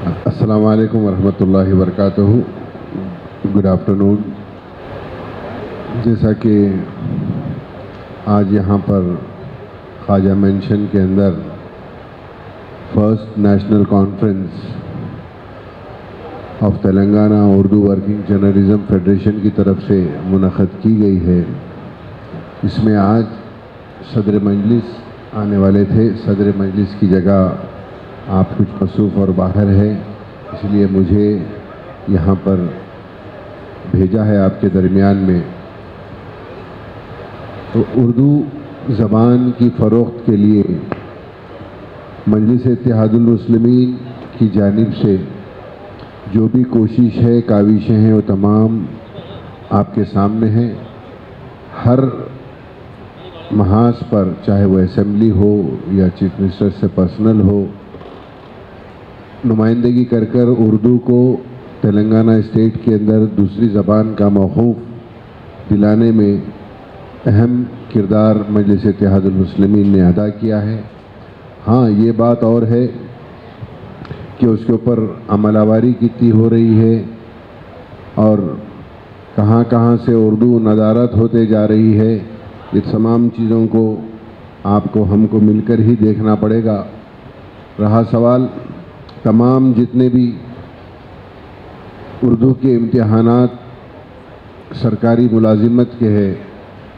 السلام علیکم ورحمۃ اللہ وبرکاتہ. Good afternoon. جیسا کہ آج یہاں پر خواجہ مینشن کے اندر first national conference of Telangana Urdu working journalism federation کی طرف سے منعقد کی گئی ہے، اس میں آج صدر مجلس آنے والے تھے. صدر مجلس کی جگہ آپ کچھ مصروف اور باہر ہے، اس لیے مجھے یہاں پر بھیجا ہے آپ کے درمیان میں. تو اردو زبان کی فروخت کے لیے مجلس اتحاد المسلمین کی جانب سے جو بھی کوشش ہے، کاوشیں ہیں، وہ تمام آپ کے سامنے ہیں. ہر محاذ پر، چاہے وہ اسمبلی ہو یا چیف منسٹر سے پرسنل ہو، نمائندگی کر اردو کو تلنگانہ اسٹیٹ کے اندر دوسری زبان کا موقوف دلانے میں اہم کردار مجلس اتحاد المسلمین نے ادا کیا ہے. ہاں، یہ بات اور ہے کہ اس کے اوپر عمل آوری کتنی ہو رہی ہے اور کہاں کہاں سے اردو ندارت ہوتے جا رہی ہے. یہ تمام چیزوں کو آپ کو ہم کو مل کر ہی دیکھنا پڑے گا. رہا سوال تمام جتنے بھی اردو کے امتحانات سرکاری ملازمت کے ہیں،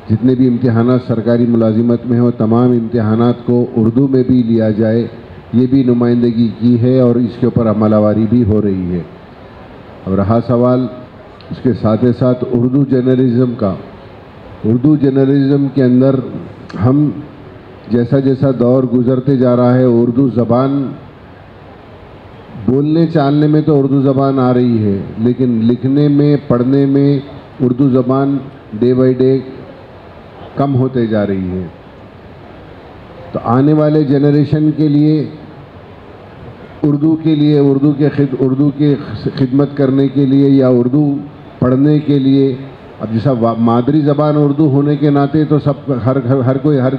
جتنے بھی امتحانات سرکاری ملازمت میں ہیں، وہ تمام امتحانات کو اردو میں بھی لیا جائے، یہ بھی نمائندگی کی ہے اور اس کے اوپر عمل آوری بھی ہو رہی ہے. اور رہا سوال اس کے ساتھ ساتھ اردو جرنلزم کا، اردو جرنلزم کے اندر ہم جیسا جیسا دور گزرتے جا رہا ہے، اردو زبان بولنے چالنے میں تو اردو زبان آ رہی ہے، لیکن لکھنے میں، پڑھنے میں اردو زبان ڈے بائی ڈے کم ہوتے جا رہی ہے. تو آنے والے جنریشن کے لیے اردو کے خدمت کرنے کے لیے یا اردو پڑھنے کے لیے، اب جیسا مادری زبان اردو ہونے کے ناطے تو سب ہر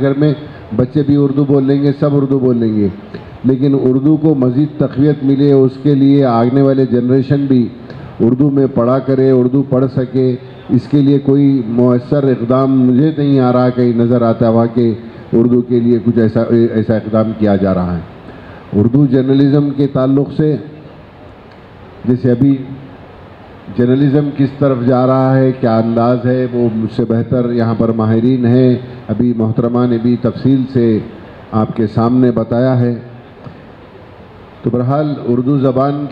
گھر میں بچے بھی اردو بول لیں گے، سب اردو بول لیں گے، لیکن اردو کو مزید تقویت ملے، اس کے لیے آگنے والے جنریشن بھی اردو میں پڑھا کرے، اردو پڑھ سکے، اس کے لیے کوئی مؤثر اقدام مجھے نہیں آ رہا، کہیں نظر آتا ہوا کہ اردو کے لیے کچھ ایسا اقدام کیا جا رہا ہے. اردو جرنلزم کے تعلق سے جیسے ابھی جرنلزم کس طرف جا رہا ہے، کیا انداز ہے، وہ مجھ سے بہتر یہاں پر ماہرین ہیں. ابھی محترمہ نے بھی تفصیل سے آپ کے سامنے بتایا ہے. تو بہرحال اردو زبان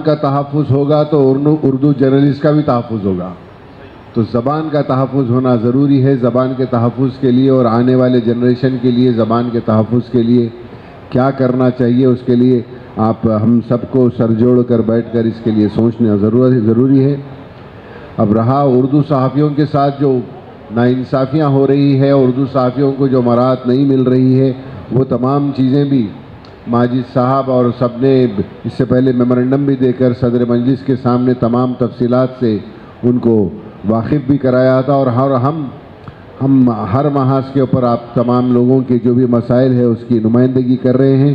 کا تحفظ ہوگا تو اردو جرنلسٹ کا بھی تحفظ ہوگا. تو زبان کا تحفظ ہونا ضروری ہے. زبان کے تحفظ کے لیے اور آنے والے جنریشن کے لیے زبان کے تحفظ کے لیے کیا کرنا چاہیے، اس کے لیے ہم سب کو سر جوڑ کر بیٹھ کر اس کے لیے سوچنا ضروری ہے. اب رہا اردو صحافیوں کے ساتھ جو ناانصافیاں ہو رہی ہے، اردو صحافیوں کو جو مراعات نہیں مل رہی ہے، وہ تمام چیزیں بھی ماجد صاحب اور سب نے اس سے پہلے میمورنڈم بھی دے کر صدر مجلس کے سامنے تمام تفصیلات سے ان کو واقف بھی کرایا تھا. اور ہم ہر محاذ کے اوپر آپ تمام لوگوں کے جو بھی مسائل ہے اس کی نمائندگی کر رہے ہیں.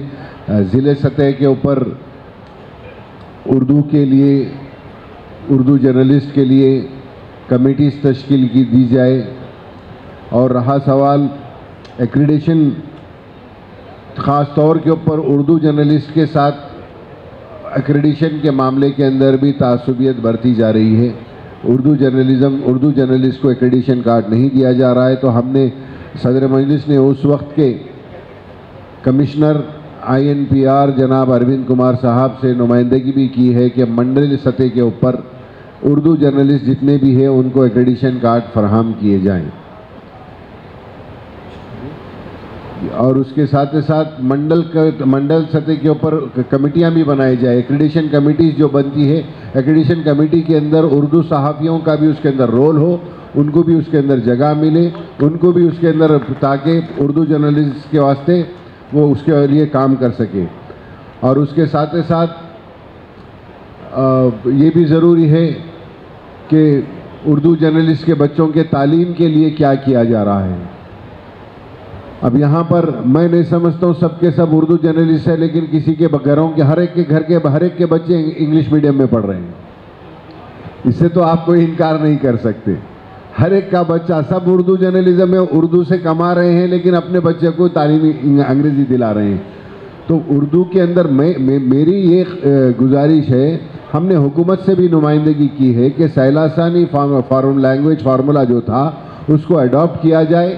ضلع سطح کے اوپر اردو کے لیے، اردو جرنلسٹ کے لیے کمیٹیز تشکیل کی دی جائے. اور رہا سوال ایکریڈیشن، خاص طور کے اوپر اردو جرنلسٹ کے ساتھ ایکریڈیشن کے معاملے کے اندر بھی تعصبیت برتی جا رہی ہے. اردو جرنلسٹ کو ایکریڈیشن کارڈ نہیں دیا جا رہا ہے. تو ہم نے صدر مجلس نے اس وقت کے کمشنر INPR جناب اروند کمار صاحب سے نمائندگی بھی کی ہے کہ منڈل سطح کے اوپر اردو جرنلسٹ جتنے بھی ہیں ان کو ایکریڈیشن کارڈ فراہم کیے جائیں. اور اس کے ساتھ منڈل سطح کے اوپر کمیٹیاں بھی بنائی جائے. ایکریڈیشن کمیٹیز جو بنتی ہے، ایکریڈیشن کمیٹی کے اندر اردو صحافیوں کا بھی اس کے اندر رول ہو، ان کو بھی اس کے اندر جگہ ملے، ان کو بھی اس کے اندر، تاکہ اردو جرنلسٹ کے واسطے وہ اس کے لیے کام کر سکے. اور اس کے ساتھ یہ بھی ضروری ہے کہ اردو جرنلسٹ کے بچوں کے تعلیم کے لیے کیا کیا جا رہا ہے. اب یہاں پر میں نہیں سمجھتا ہوں سب کے سب اردو جرنلسٹ ہے، لیکن کسی کے گھروں کے ہر ایک کے بچے انگلش میڈیم میں پڑھ رہے ہیں، اس سے تو آپ کوئی انکار نہیں کر سکتے۔ ہر ایک کا بچہ، سب اردو جرنلزم میں اردو سے کما رہے ہیں، لیکن اپنے بچے کو تعلیمی انگریزی دلا رہے ہیں۔ تو اردو کے اندر میری یہ گزارش ہے، ہم نے حکومت سے بھی نمائندگی کی ہے کہ سہیلا ثانی فارم لینگویج فارمولا جو تھا اس کو اڈاپٹ کیا جائے،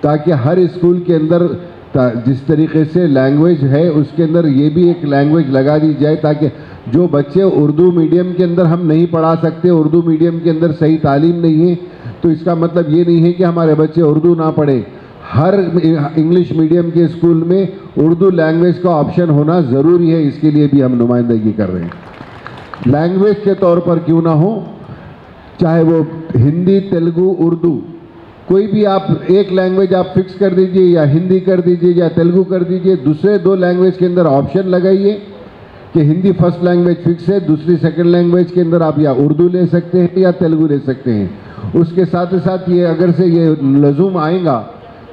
تاکہ ہر اسکول کے اندر جس طریقے سے لینگویج ہے اس کے اندر یہ بھی ایک لینگویج لگا دی جائے، تاکہ جو بچے اردو میڈیم کے اندر ہم نہیں پڑھا سکتے، اردو میڈیم کے اندر صحیح تعلیم نہیں ہے، تو اس کا مطلب یہ نہیں ہے کہ ہمارے بچے اردو نہ پڑھیں۔ ہر انگلش میڈیم کے اسکول میں اردو لینگویج کا آپشن ہونا ضروری ہے، اس کے لیے بھی ہم نمائندگی کر رہے ہیں۔ لینگویج کے طور پر کیوں نہ ہو، چاہے وہ ہندی، تیلگو، اردو، کوئی بھی آپ ایک لینگویج آپ فکس کر دیجئے، یا ہندی کر دیجئے یا تیلگو کر دیجئے، دوسرے دو لینگویج کے اندر آپشن لگائیے کہ ہندی فرسٹ لینگویج فکس ہے، دوسری سیکنڈ لینگویج کے اندر آپ یا اردو لے سکتے ہیں یا تیلگو لے سکتے ہیں۔ اس کے ساتھ ساتھ یہ اگر سے یہ لزوم آئیں گا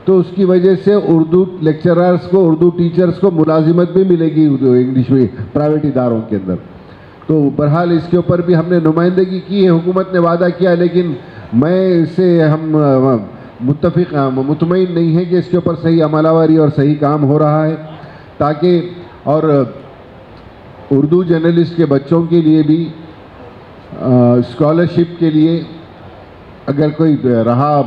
تو اس کی وجہ سے اردو لیکچررز کو، اردو ٹیچرز کو ملازمت بھی ملے گی انگلش میں پرائیویٹ اداروں کے اندر۔ تو بہرحال اس کے اوپر بھی ہم نے نمائندگی کی ہے، حکومت نے وعدہ کیا، لیکن میں اس سے ہم مطمئن نہیں ہیں کہ اس کے اوپر صحیح عمل آوری اور صحیح کام ہو رہا ہے، تاکہ اور اردو جرنلسٹ کے بچوں کے لیے بھی اسکالرشپ کے لیے اگر کوئی رہا،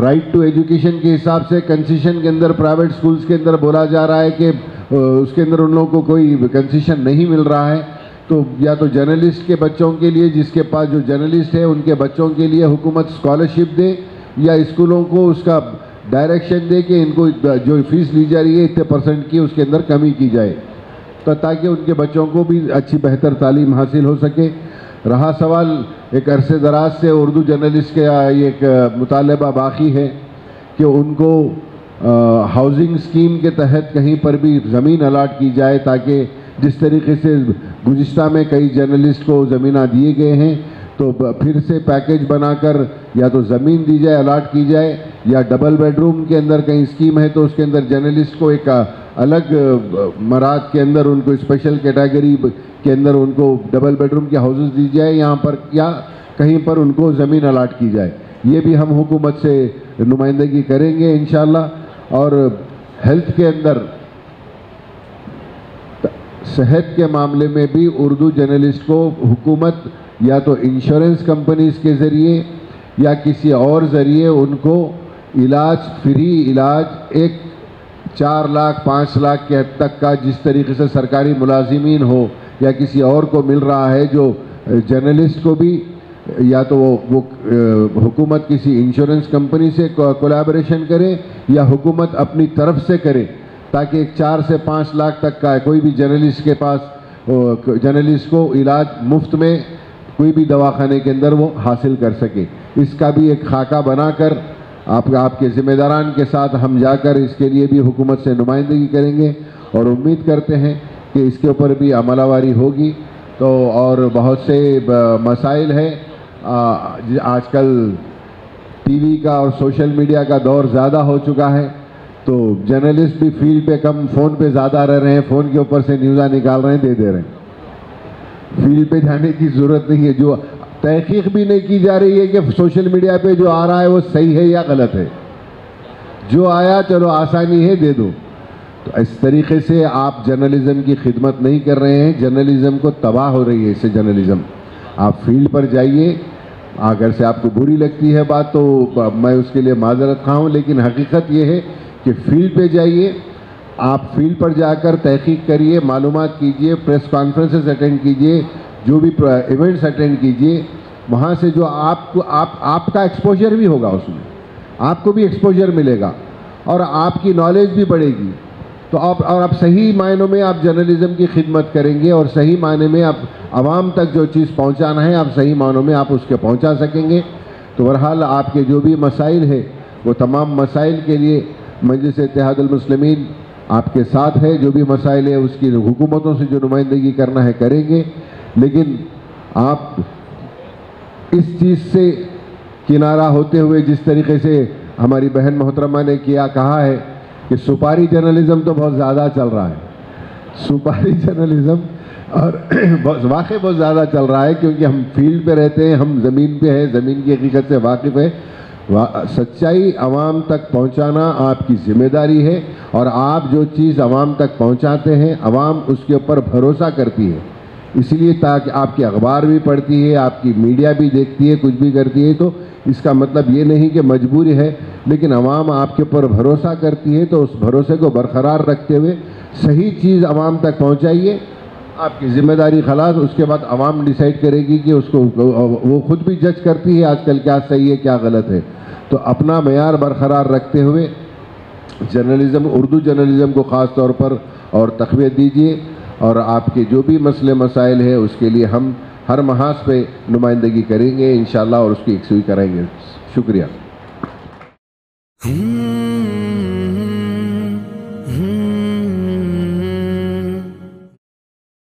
رائٹ ٹو ایجوکیشن کے حساب سے کنسیشن کے اندر پرائیویٹ سکولز کے اندر بولا جا رہا ہے کہ اس کے اندر ان لوگوں کو کوئی کنسیشن نہیں مل رہا ہے، تو یا تو جرنلسٹ کے بچوں کے لیے، جس کے پاس جو جرنلسٹ ہے ان کے بچوں کے لیے حکومت اسکالرشپ دے، یا اسکولوں کو اس کا ڈائریکشن دے کہ ان کو جو فیس لی جا رہی ہے اتنے % کی اس کے اندر کمی کی جائے، تو تاکہ ان کے بچوں کو بھی اچھی بہتر تعلیم حاصل ہو سکے۔ رہا سوال ایک عرصے دراز سے اردو جرنلسٹ کا ایک مطالبہ باقی ہے کہ ان کو ہاؤسنگ اسکیم کے تحت کہیں پر بھی زمین الاٹ کی جائے، تاکہ جس طریقے سے گزشتہ میں کئی جرنلسٹ کو زمینیں دیے گئے ہیں، تو پھر سے پیکیج بنا کر یا تو زمین دی جائے، الاٹ کی جائے، یا ڈبل بیڈ روم کے اندر کہیں اسکیم ہے تو اس کے اندر جرنلسٹ کو ایک الگ مراد کے اندر ان کو اسپیشل کیٹیگری کے اندر ان کو ڈبل بیڈ روم کے ہاؤسز دی جائے یہاں پر، یا کہیں پر ان کو زمین الاٹ کی جائے۔ یہ بھی ہم حکومت سے نمائندگی کریں گے انشاءاللہ۔ اور ہیلتھ کے اندر، صحت کے معاملے میں بھی اردو جرنلسٹ کو حکومت یا تو انشورنس کمپنیز کے ذریعے یا کسی اور ذریعے ان کو علاج، فری علاج، ایک 4 لاکھ 5 لاکھ کے حد تک کا جس طریقے سے سرکاری ملازمین ہو یا کسی اور کو مل رہا ہے، جو جرنلسٹ کو بھی یا تو وہ حکومت کسی انشورنس کمپنی سے کولیبریشن کرے یا حکومت اپنی طرف سے کرے، تاکہ ایک 4 سے 5 لاکھ تک کا کوئی بھی جرنلسٹ کے پاس، جرنلسٹ کو علاج مفت میں کوئی بھی دواخانے کے اندر وہ حاصل کر سکے۔ اس کا بھی ایک خاکہ بنا کر آپ کے ذمہ داران کے ساتھ ہم جا کر اس کے لیے بھی حکومت سے نمائندگی کریں گے، اور امید کرتے ہیں کہ اس کے اوپر بھی عمل آوری ہوگی۔ تو اور بہت سے مسائل ہیں، آج کل ٹی وی کا اور سوشل میڈیا کا دور زیادہ ہو چکا ہے، تو جرنلسٹ بھی فیلڈ پہ کم، فون پہ زیادہ رہ رہے ہیں، فون کے اوپر سے نیوزاں نکال رہے ہیں، دے رہے ہیں۔ فیلڈ پہ جانے کی ضرورت نہیں ہے، جو تحقیق بھی نہیں کی جا رہی ہے کہ سوشل میڈیا پہ جو آ رہا ہے وہ صحیح ہے یا غلط ہے، جو آیا چلو آسانی ہے دے دو۔ تو اس طریقے سے آپ جرنلزم کی خدمت نہیں کر رہے ہیں، جرنلزم کو تباہ ہو رہی ہے اس سے جرنلزم۔ آپ فیلڈ پر جائیے، اگر سے آپ کو بری لگتی ہے بات تو میں اس کے لیے معذرت خواہ ہوں، لیکن حقیقت یہ ہے کہ فیلڈ پہ جائیے، آپ فیلڈ پر جا کر تحقیق کریے، معلومات کیجئے، پریس کانفرنسز اٹینڈ کیجئے، جو بھی ایونٹس اٹینڈ کیجئے، وہاں سے جو آپ کا ایکسپوجر بھی ہوگا، اس میں آپ کو بھی ایکسپوجر ملے گا اور آپ کی نالج بھی بڑھے گی، تو آپ صحیح معنوں میں آپ جرنلزم کی خدمت کریں گے، اور صحیح معنی میں آپ عوام تک جو چیز پہنچانا ہے آپ صحیح معنوں میں آپ اس کے پہنچا سکیں گے۔ تو بہرحال آپ کے جو بھی مسائل ہیں وہ تمام مسائل کے لیے مجلس اتحاد المسلمین آپ کے ساتھ ہے، جو بھی مسائل ہیں اس کی حکومتوں سے جو نمائندگی کرنا ہے کریں گے، لیکن آپ اس چیز سے کنارہ ہوتے ہوئے جس طریقے سے ہماری بہن محترمہ نے کہا ہے کہ سپاری جرنلزم تو بہت زیادہ چل رہا ہے. سپاری جرنلزم اور واقعی بہت زیادہ چل رہا ہے، کیونکہ ہم فیلڈ پہ رہتے ہیں، ہم زمین پہ ہیں، زمین کی حقیقت سے واقف ہے. سچائی عوام تک پہنچانا آپ کی ذمہ داری ہے، اور آپ جو چیز عوام تک پہنچاتے ہیں عوام اس کے اوپر بھروسہ کرتی ہے. اسی لیے تاکہ آپ کی اخبار بھی پڑھتی ہے، آپ کی میڈیا بھی دیکھتی ہے، کچھ بھی کرتی ہے، تو اس کا مطلب یہ نہیں کہ مجبوری ہے، لیکن عوام آپ کے اوپر بھروسہ کرتی ہے، تو اس بھروسے کو برقرار رکھتے ہوئے صحیح چیز عوام تک پہنچائیے. آپ کی ذمہ داری خلاص. اس کے بعد عوام ڈیسائیڈ کرے گی کہ اس کو، وہ خود بھی جج کرتی ہے آج کل کیا صحیح ہے کیا غلط ہے. تو اپنا معیار برقرار رکھتے ہوئے جرنلزم، اردو جرنلزم کو خاص طور پر اور تقویت دیجیے، اور آپ کے جو بھی مسئلے مسائل ہیں اس کے لیے ہم ہر محاذ پہ نمائندگی کریں گے انشاءاللہ، اور اس کی یکسوئی کریں گے. شکریہ.